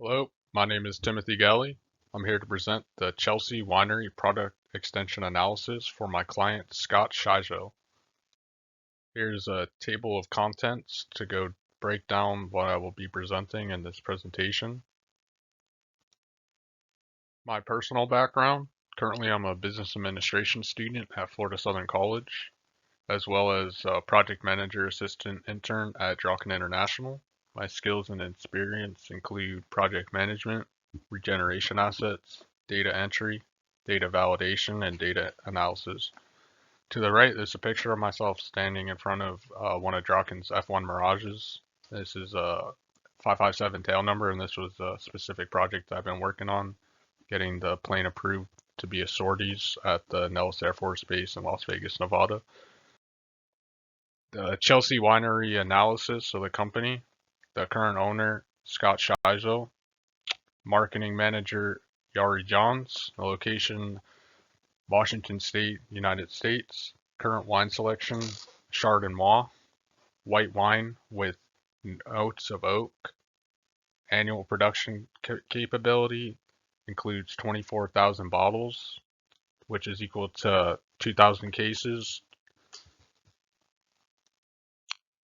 Hello, my name is Timothy Galli. I'm here to present the Chelsea Winery product extension analysis for my client Scott Shijo. Here's a table of contents to go break down what I will be presenting in this presentation. My personal background: currently I'm a business administration student at Florida Southern College, as well as a project manager assistant intern at Drawkin International. My skills and experience include project management, regeneration assets, data entry, data validation, and data analysis. To the right, there's a picture of myself standing in front of one of Drawkin's F1 Mirages. This is a 557 tail number, and this was a specific project I've been working on, getting the plane approved to be a sorties at the Nellis Air Force Base in Las Vegas, Nevada. The Chelsea Winery analysis of the company: the current owner, Scott Shizo; marketing manager, Yari Johns; the location, Washington State, United States; current wine selection, Chardonnay, white wine with notes of oak; annual production capability includes 24,000 bottles, which is equal to 2,000 cases.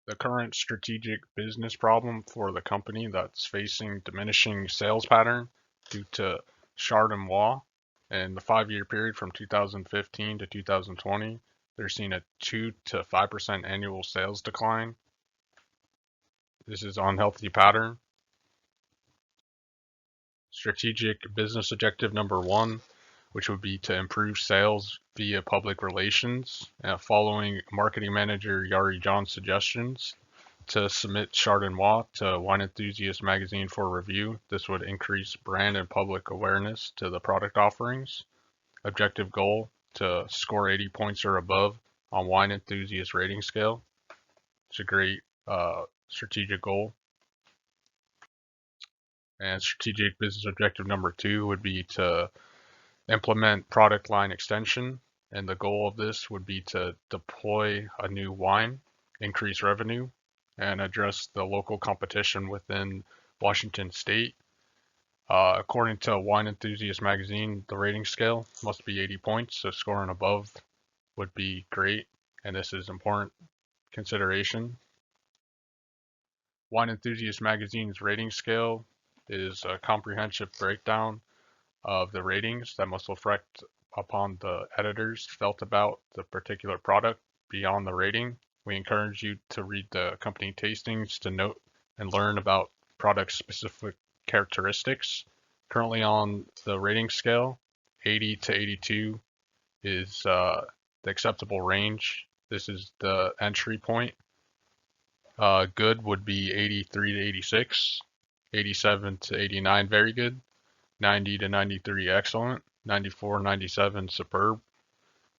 The current strategic business problem for the company that's facing diminishing sales pattern due to Chardonnay. In the 5-year period from 2015 to 2020, they're seeing a 2 to 5% annual sales decline. This is unhealthy pattern. Strategic business objective number 1, which would be to improve sales via public relations, following marketing manager Yari John's suggestions to submit Chardonnay to Wine Enthusiast magazine for review. This would increase brand and public awareness to the product offerings. Objective goal: to score 80 points or above on Wine Enthusiast rating scale. It's a great strategic goal. And strategic business objective number 2 would be to implement product line extension, and the goal of this would be to deploy a new wine, increase revenue, and address the local competition within Washington State. According to Wine Enthusiast magazine, the rating scale must be 80 points, so scoring above would be great, and this is important consideration. Wine Enthusiast magazine's rating scale is a comprehensive breakdown of the ratings that must reflect upon the editors felt about the particular product. Beyond the rating, we encourage you to read the company tastings to note and learn about product specific characteristics. Currently on the rating scale, 80 to 82 is the acceptable range. This is the entry point. Good would be 83 to 86, 87 to 89 very good, 90 to 93 excellent, 94, 97 superb,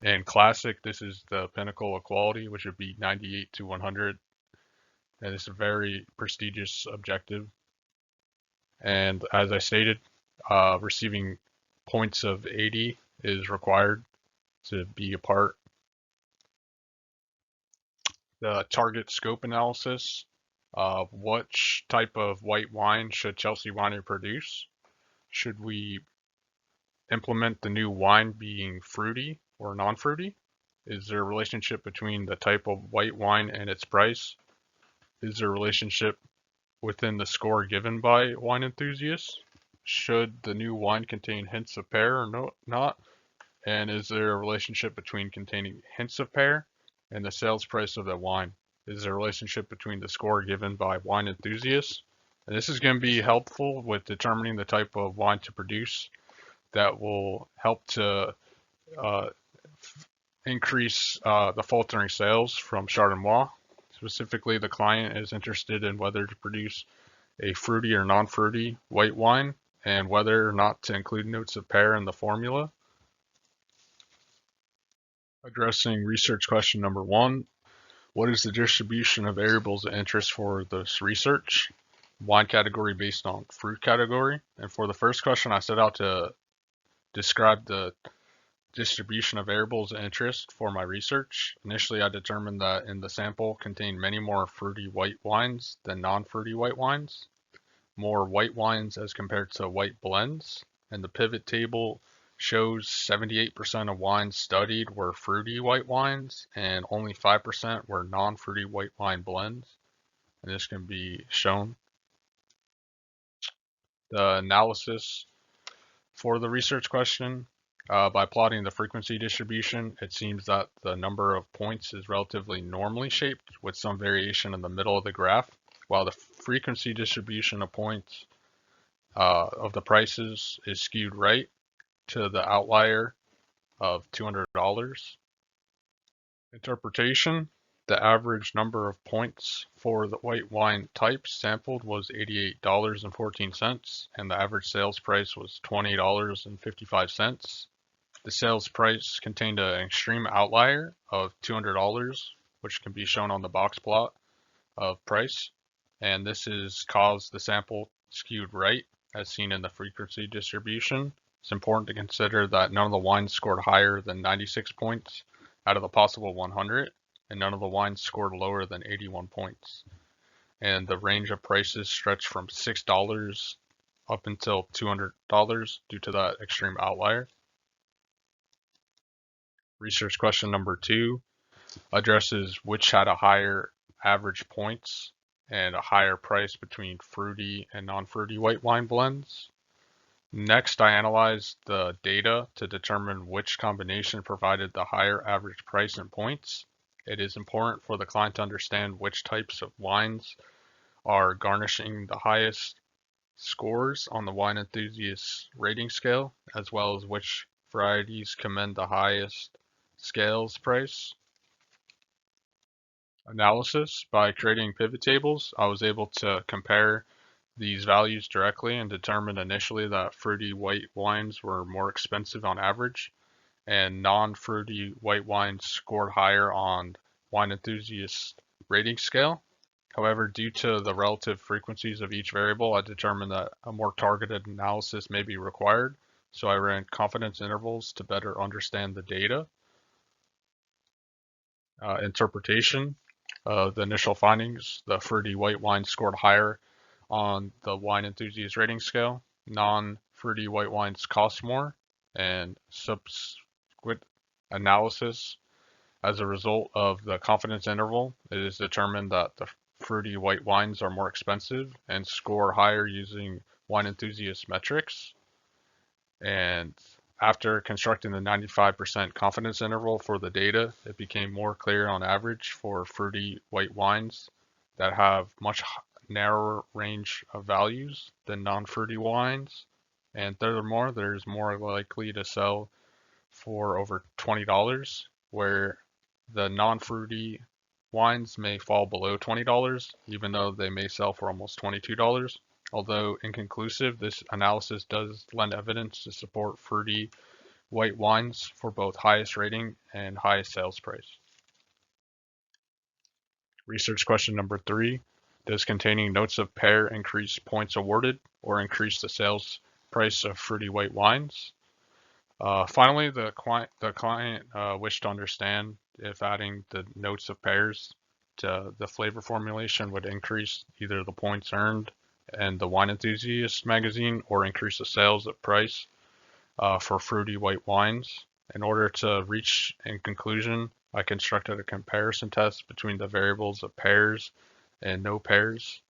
and classic, this is the pinnacle of quality, which would be 98 to 100. And it's a very prestigious objective. And as I stated, receiving points of 80 is required to be a part. The target scope analysis: which type of white wine should Chelsea Winery produce? Should we implement the new wine being fruity or non-fruity? Is there a relationship between the type of white wine and its price? Is there a relationship within the score given by wine enthusiasts? Should the new wine contain hints of pear or not? And is there a relationship between containing hints of pear and the sales price of the wine? Is there a relationship between the score given by wine enthusiasts? And this is going to be helpful with determining the type of wine to produce that will help to increase the faltering sales from Chardonnay. Specifically, the client is interested in whether to produce a fruity or non-fruity white wine, and whether or not to include notes of pear in the formula. Addressing research question number 1, what is the distribution of variables of interest for this research? Wine category based on fruit category. And for the first question, I set out to describe the distribution of variables of interest for my research. Initially, I determined that in the sample contained many more fruity white wines than non-fruity white wines. more white wines as compared to white blends. And the pivot table shows 78% of wines studied were fruity white wines and only 5% were non-fruity white wine blends. And this can be shown. The analysis for the research question, by plotting the frequency distribution, it seems that the number of points is relatively normally shaped with some variation in the middle of the graph, while the frequency distribution of points of the prices is skewed right to the outlier of $200. Interpretation: the average number of points for the white wine types sampled was $88.14, and the average sales price was $20.55. The sales price contained an extreme outlier of $200, which can be shown on the box plot of price, and this has caused the sample skewed right, as seen in the frequency distribution. It's important to consider that none of the wines scored higher than 96 points out of the possible 100, and none of the wines scored lower than 81 points. And the range of prices stretched from $6 up until $200 due to that extreme outlier. Research question number 2 addresses which had a higher average points and a higher price between fruity and non-fruity white wine blends. Next, I analyzed the data to determine which combination provided the higher average price and points. It is important for the client to understand which types of wines are garnishing the highest scores on the wine enthusiast rating scale, as well as which varieties command the highest scales price. Analysis: by creating pivot tables, I was able to compare these values directly and determined initially that fruity white wines were more expensive on average, and non-fruity white wines scored higher on wine enthusiast rating scale. However, due to the relative frequencies of each variable, I determined that a more targeted analysis may be required, so I ran confidence intervals to better understand the data. Interpretation of the initial findings: the fruity white wine scored higher on the wine enthusiast rating scale. Non-fruity white wines cost more, and subsequent analysis, as a result of the confidence interval, it is determined that the fruity white wines are more expensive and score higher using wine enthusiast metrics. And after constructing the 95% confidence interval for the data, it became more clear on average for fruity white wines that have much narrower range of values than non-fruity wines, and furthermore, there's more likely to sell for over $20, where the non-fruity wines may fall below $20, even though they may sell for almost $22. Although inconclusive, this analysis does lend evidence to support fruity white wines for both highest rating and highest sales price. Research question number 3. Does containing notes of pair increase points awarded or increase the sales price of fruity white wines? Finally, the client wished to understand if adding the notes of pairs to the flavor formulation would increase either the points earned and the Wine Enthusiast magazine or increase the sales at price for fruity white wines. In order to reach a conclusion, I constructed a comparison test between the variables of pairs and no pairs.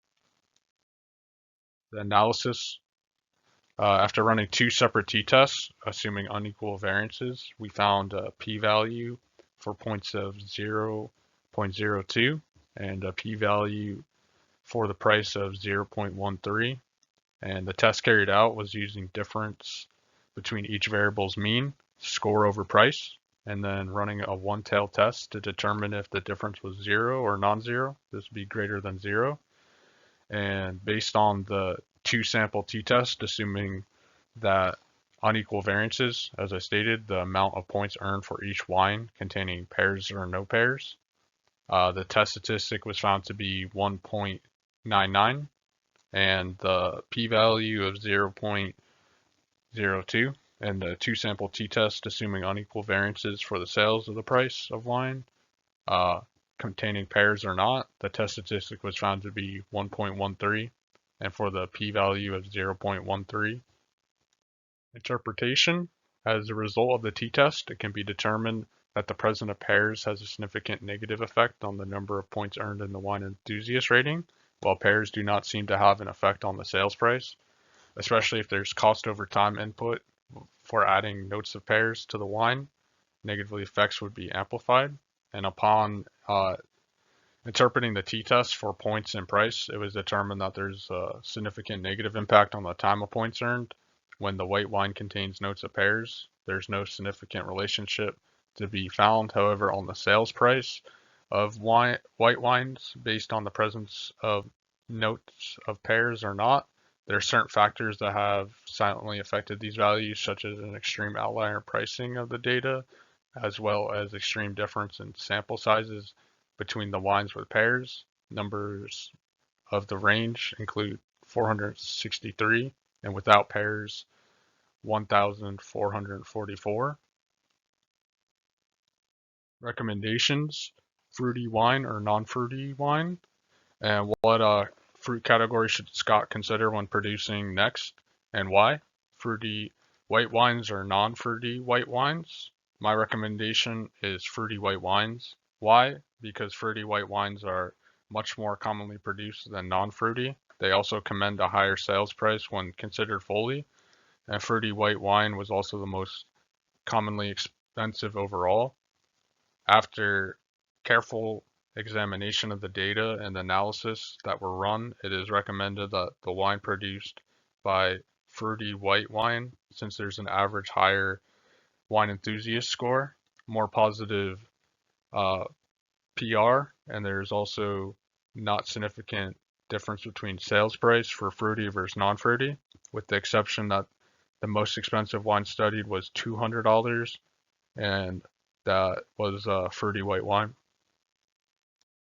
The analysis: after running 2 separate t-tests, assuming unequal variances, we found a p-value for points of 0.02 and a p-value for the price of 0.13. And the test carried out was using difference between each variable's mean, score over price, and then running a one-tailed test to determine if the difference was 0 or non-zero. This would be greater than 0. And based on the 2 sample t-test, assuming that unequal variances, as I stated, the amount of points earned for each wine containing pairs or no pairs, the test statistic was found to be 1.99 and the p-value of 0.02, and the 2 sample t-test assuming unequal variances for the sales of the price of wine containing pairs or not, the test statistic was found to be 1.13 and for the p-value of 0.13. Interpretation: as a result of the t-test, it can be determined that the presence of pairs has a significant negative effect on the number of points earned in the wine enthusiast rating, while pairs do not seem to have an effect on the sales price, especially if there's cost over time input for adding notes of pairs to the wine. Negative effects would be amplified. And upon interpreting the t-test for points and price, it was determined that there's a significant negative impact on the time of points earned. When the white wine contains notes of pears, there's no significant relationship to be found, however, on the sales price of white wines based on the presence of notes of pears or not. There are certain factors that have silently affected these values, such as an extreme outlier pricing of the data, as well as extreme difference in sample sizes between the wines with pairs. Numbers of the range include 463, and without pairs, 1,444. Recommendations: fruity wine or non-fruity wine, and what fruit category should Scott consider when producing next, and why? Fruity white wines or non-fruity white wines? My recommendation is fruity white wines. Why? Because fruity white wines are much more commonly produced than non-fruity. They also command a higher sales price when considered fully, and fruity white wine was also the most commonly expensive overall. After careful examination of the data and the analysis that were run, it is recommended that the wine produced by fruity white wine, since there's an average higher wine enthusiast score, more positive PR, and there's also not significant difference between sales price for fruity versus non-fruity, with the exception that the most expensive wine studied was $200, and that was fruity white wine.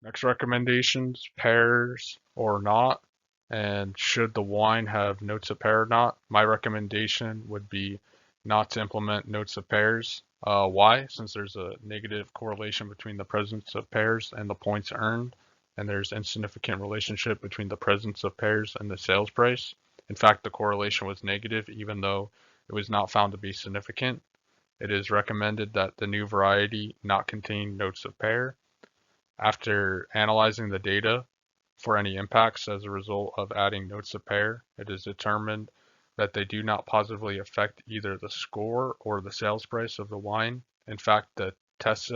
Next recommendations: pears or not, and should the wine have notes of pear or not? My recommendation would be not to implement notes of pears. Why? Since there's a negative correlation between the presence of pears and the points earned, and there's insignificant relationship between the presence of pears and the sales price. In fact, the correlation was negative even though it was not found to be significant. It is recommended that the new variety not contain notes of pear. After analyzing the data for any impacts as a result of adding notes of pear, it is determined that they do not positively affect either the score or the sales price of the wine. In fact, the test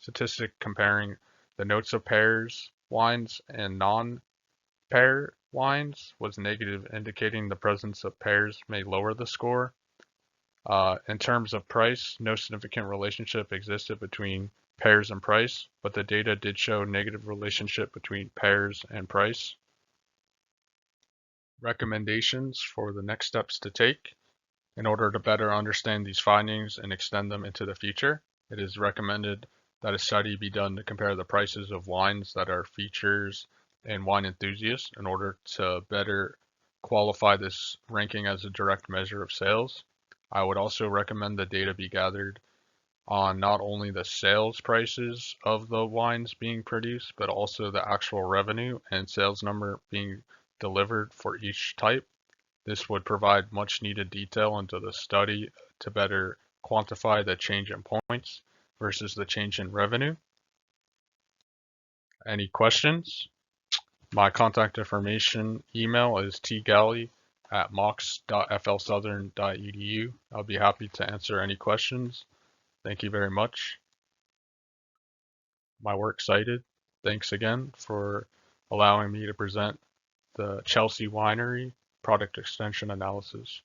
statistic comparing the notes of pears wines and non-pear wines was negative, indicating the presence of pears may lower the score. In terms of price, no significant relationship existed between pairs and price, but the data did show negative relationship between pairs and price. Recommendations for the next steps to take. In order to better understand these findings and extend them into the future, it is recommended that a study be done to compare the prices of wines that are features in Wine Enthusiast in order to better qualify this ranking as a direct measure of sales. I would also recommend the data be gathered on not only the sales prices of the wines being produced, but also the actual revenue and sales number being delivered for each type. This would provide much needed detail into the study to better quantify the change in points versus the change in revenue. Any questions? My contact information email is tgalli@mox.flsouthern.edu. I'll be happy to answer any questions. Thank you very much. My works cited. Thanks again for allowing me to present the Chelsea Winery product extension analysis.